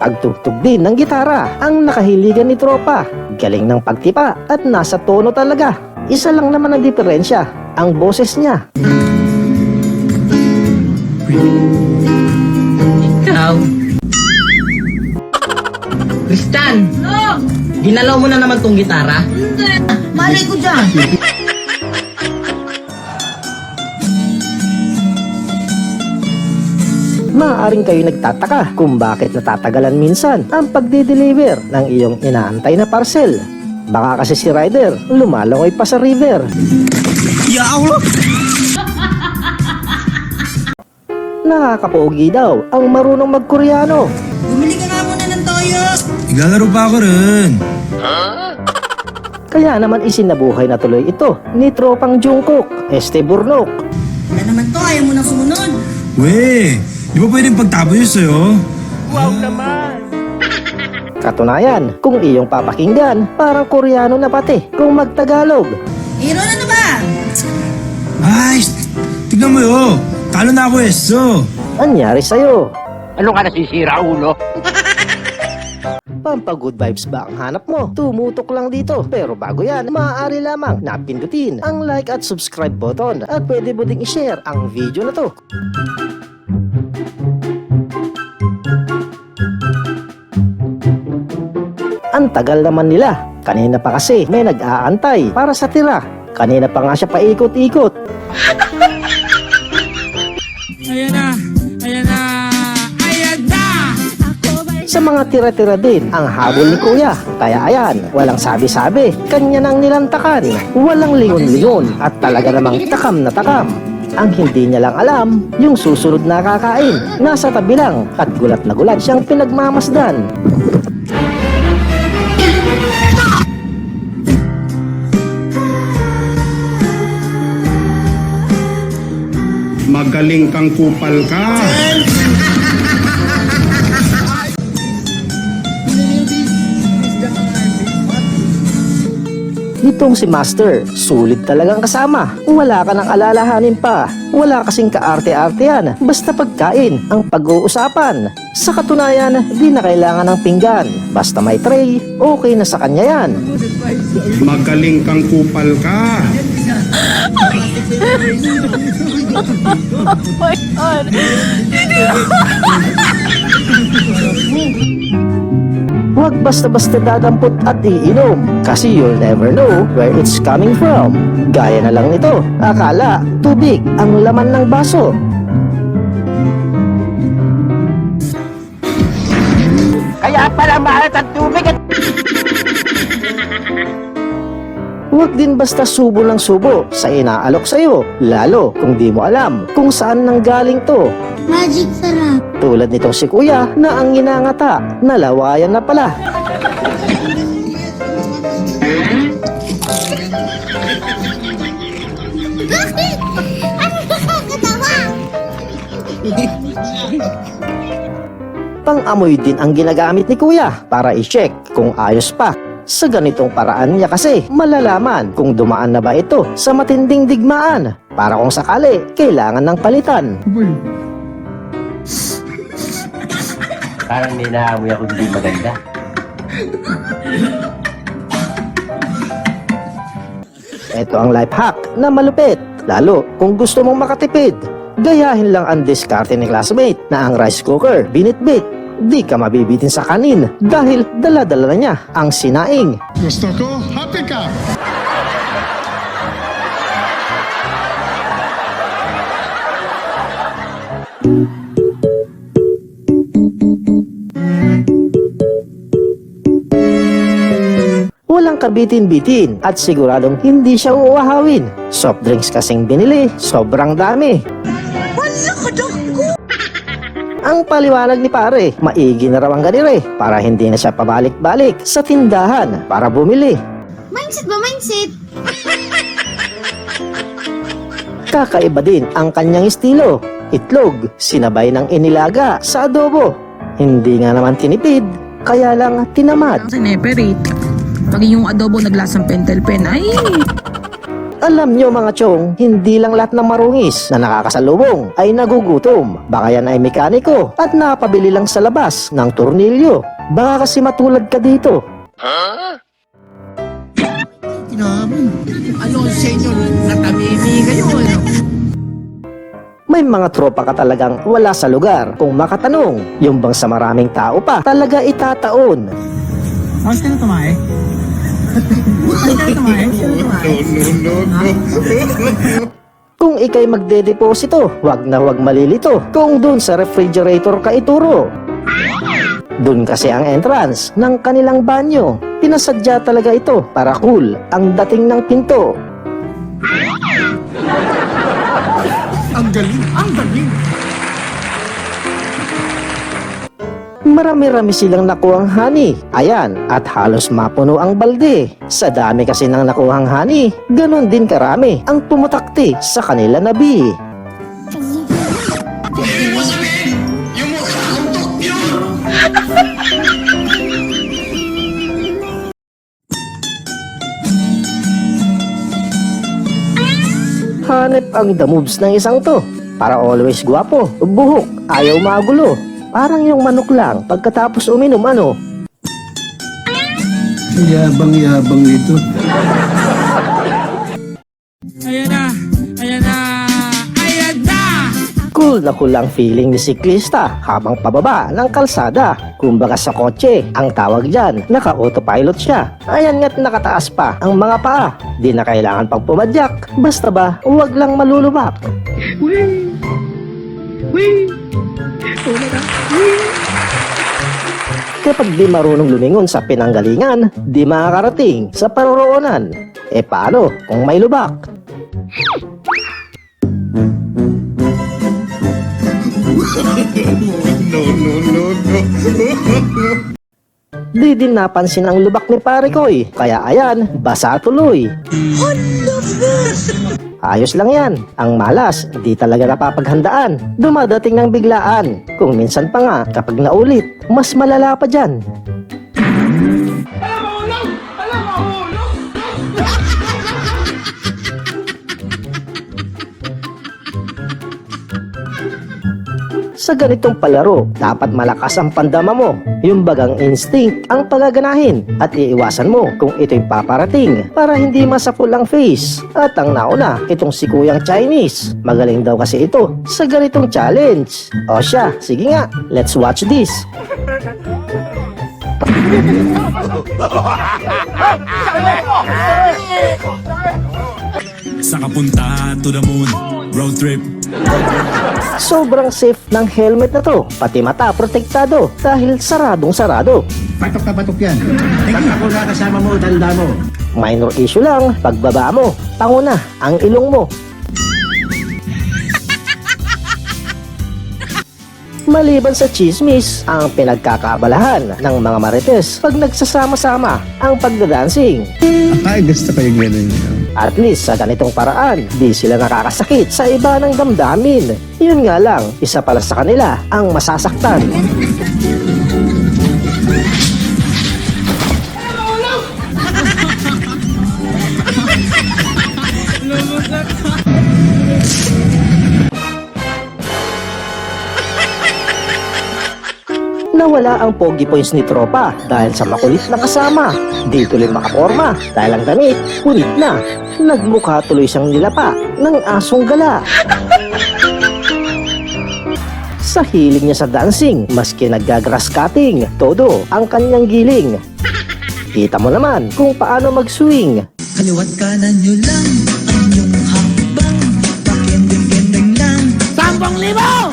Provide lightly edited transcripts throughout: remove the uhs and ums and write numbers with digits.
Pagtugtog din ng gitara ang nakahiligan ni tropa. Galing ng pagtipa at nasa tono talaga. Isa lang naman ang diferensya, ang boses niya. Ikaw? Kristan! No! Ginalaw mo na naman tong gitara? Hindi! Malay ko dyan! Maaaring kayo nagtataka kung bakit natatagalan minsan ang pagde-deliver ng iyong inaantay na parcel. Baka kasi si rider lumalangoy pa sa river. Nakakapogi daw ang marunong mag-Koreano. Bumili ka nga muna ng toyo! Igalaro pa ako rin. Kaya naman isinabuhay na tuloy ito ni tropang Jungkook, Este Burnok. Wala naman to, ayaw mo nang sumunod! We, di ba pwedeng pagtapo yun sa'yo? Katunayan, kung iyong papakinggan, parang Koreano na pati kung magtagalog. Hero na na ba? Ay, tignan mo yun. Talo na ako eso. Anyari sa'yo? Ano ka nasisira, ulo? Pampa-good vibes ba ang hanap mo? Tumutok lang dito. Pero bago yan, maaari lamang na pindutin ang like at subscribe button at pwede mo ding i-share ang video na to. Ang tagal naman nila. Kanina pa kasi may nag-aantay para sa tira. Kanina pa nga siya paikot-ikot. Ayan na, ayan na, ayan na! Sa mga tira-tira din ang habol ni Kuya. Kaya ayan, walang sabi-sabi, kanya nang nilantakan. Walang lingon-lingon at talaga namang takam na takam. Ang hindi niya lang alam, yung susunod na kakain, nasa tabi lang at gulat na gulat siyang pinagmamasdan. Magaling kang kupal ka. Nitong si Master, sulit talagang kasama. Wala ka nang alalahanin pa. Wala kasing kaarte-artean. Basta pagkain ang pag-uusapan. Sa katunayan, di na kailangan ng pinggan. Basta may tray, okay na sa kanya yan. Magaling kang kupal ka. Huwag basta-basta dadampot at iinom kasi you'll never know where it's coming from. Gaya na lang nito, akala tubig ang laman ng baso. Kaya pala maalat ang tubig at... Huwag din basta subo ng subo sa inaalok sa'yo, lalo kung di mo alam kung saan nanggaling to. Magic sarap! Tulad nitong si Kuya na ang ginangata, nalawayan na pala. Bakit? Ano nakakatawa? Pang-amoy din ang ginagamit ni Kuya para i-check kung ayos pa. Sa ganitong paraan niya kasi malalaman kung dumaan na ba ito sa matinding digmaan para kung sakali kailangan ng palitan. Parang may naamoy ako hindi maganda. Ito ang life hack na malupit, lalo kung gusto mong makatipid. Gayahin lang ang diskarte ni classmate na ang rice cooker binitbit. Di ka mabibitin sa kanin dahil dala-dala na niya ang sinaing. Gusto ko, happy ka. Walang kabitin-bitin at siguradong hindi siya uuahawin. Soft drinks kasing binili, sobrang dami. Ang paliwanag ni pare, maigi na raw ang ganire para hindi na siya pabalik-balik sa tindahan para bumili. Mindset ba? Mindset? Kakaiba din ang kanyang estilo. Itlog, sinabay ng inilaga sa adobo. Hindi nga naman tinipid, kaya lang tinamad. Sineperate. Pag yung adobo naglasang pentel pen, ay! Alam nyo mga chong, hindi lang lahat ng marungis na nakakasalubong ay nagugutom. Baka yan ay mekaniko at napabili lang sa labas ng tornilyo. Baka kasi matulad ka dito. Ano sa inyo? Natamimi kayo, ano? May mga tropa ka talagang wala sa lugar. Kung makatanong, yung bang sa maraming tao pa talaga itataon. Ayos ka na tumae? Ayos ka na tumae? Kung ikay magdedeposito, wag na wag malilito. Kung dun sa refrigerator ka ituro. Dun kasi ang entrance ng kanilang banyo. Pinasadya talaga ito para cool ang dating ng pinto. Ang galing! Ang galing! Marami-rami silang nakuhang honey. Ayan, at halos mapuno ang balde. Sa dami kasi ng nakuhang honey, ganun din karami ang pumutakti sa kanila na bee. Hanep ang the moves ng isang to. Para always guwapo, buhok, ayaw magulo. Parang yung manok lang pagkatapos uminom ano. Yabang-yabang nito. Ayan na! Ayan na! Ayan na! Cool na cool ang feeling ni siklista habang pababa ng kalsada. Kumbaga sa kotse, ang tawag dyan, naka-autopilot siya. Ayan nga't nakataas pa ang mga paa. Di na kailangan pang pumadyak. Basta ba, huwag lang malulubak. Kapag di marunong lumingon sa pinanggalingan, di makakarating sa paroroonan. E paano kung may lubak? Di din napansin ang lubak ni pare Koy. Kaya ayan, basa tuloy. Ayos lang yan. Ang malas, di talaga napapaghandaan. Dumadating ng biglaan. Kung minsan pa nga, kapag naulit, mas malala pa dyan. Sa ganitong palaro, dapat malakas ang pandama mo. Yung bagang instinct ang pagaganahin at iiwasan mo kung ito'y paparating para hindi masapul ang face. At ang nauna, itong si Kuyang Chinese. Magaling daw kasi ito sa ganitong challenge. O siya, sige nga, let's watch this. Sa kapunta to the moon, road trip. Sobrang safe ng helmet na to, pati mata protektado dahil saradong-sarado. Patok na patok yan. Pag ako nakasama mo, tanda mo. Minor issue lang, pagbaba mo, panguna ang ilong mo. Maliban sa chismis, ang pinagkakabalahan ng mga marites pag nagsasama-sama ang pagdadancing. Ay, gusto ko yung gano'n yun. At least sa ganitong paraan, di sila nakakasakit sa iba ng damdamin. Yun nga lang, isa pala sa kanila ang masasaktan. Nawala ang pogi points ni tropa dahil sa makulit na kasama. Di tuloy makaporma dahil ang damit, kulit na. Nagmukha tuloy siyang nilapa ng asong gala. Sa hiling niya sa dancing, maski naggagrass cutting, todo ang kanyang giling. Kita mo naman kung paano mag-swing. Kaliwat kanan nyo lang ang inyong hakbang. Pakending-kending lang 10,000!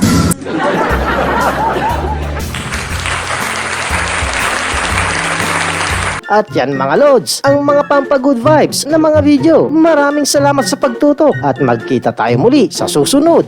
At yan mga lods, ang mga pampagood vibes na mga video. Maraming salamat sa pagtutok at magkita tayo muli sa susunod.